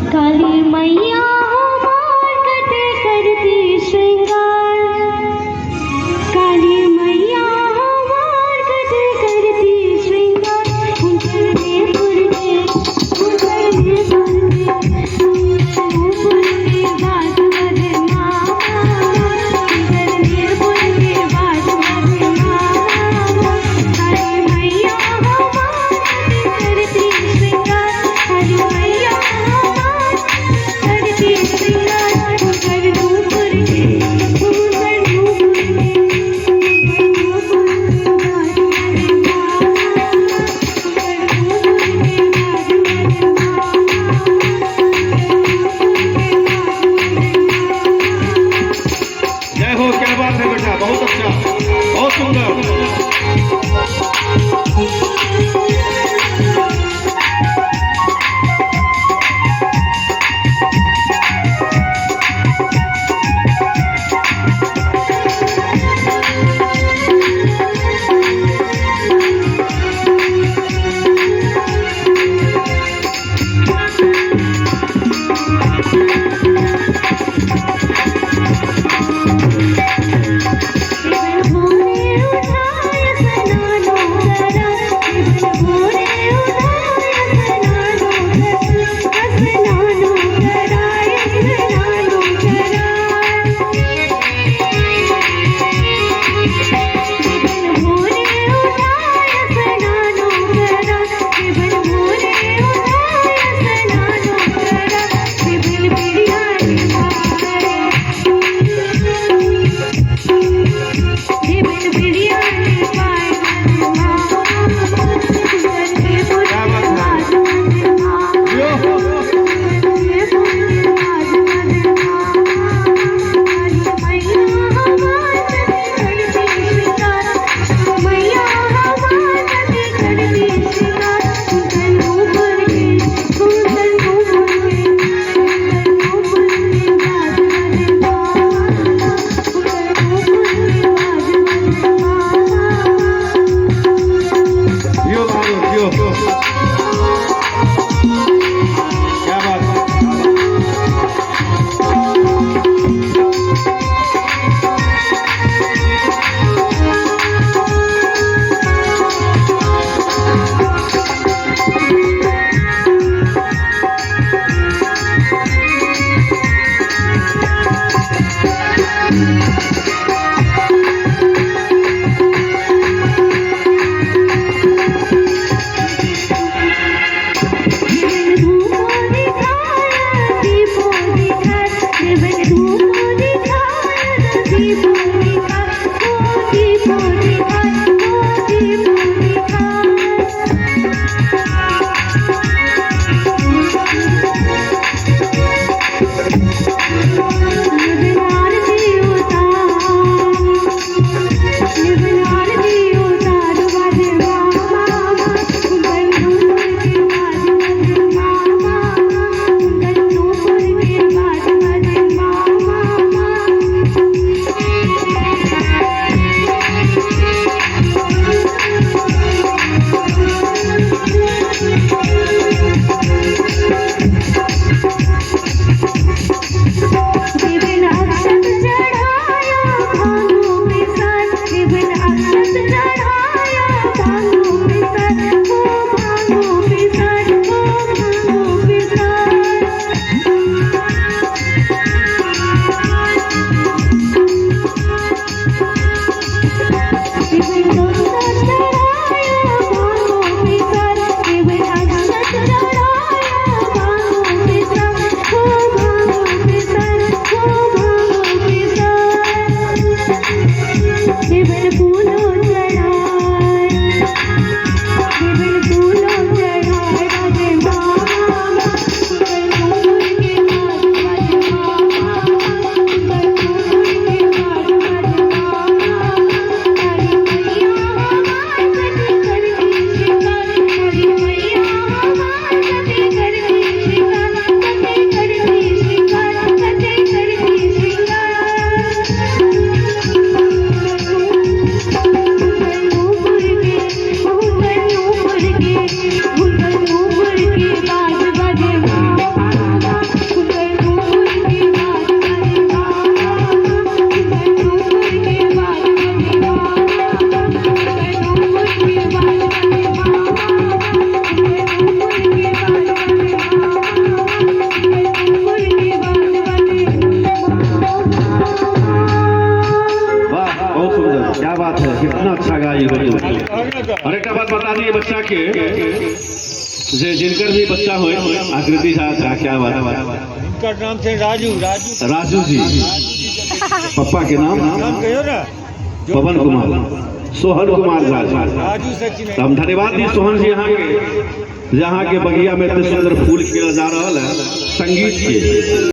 काली मैया हमार कटे करती श्रृंगार, काली मैया हमार कटे करती श्रृंगार। उनके पुरके बात बदे मामा, उनके पुरके बात बदे मामा। काली मैया हमार कटे करती श्रृंगार, काली मैया हमार करती सगाई हो। और एक बात बता दिए बच्चा के जे जिनकर भी बच्चा हो आकृति साहब क्या बात है, इनका नाम थे राजू जी, पप्पा के नाम कहो ना, पवन कुमार, सोहन कुमार राजू सचिन। हम धन्यवाद दी सोहन जी यहाँ के बगिया में इतने सुंदर फूल खिला जा रहा है संगीत के।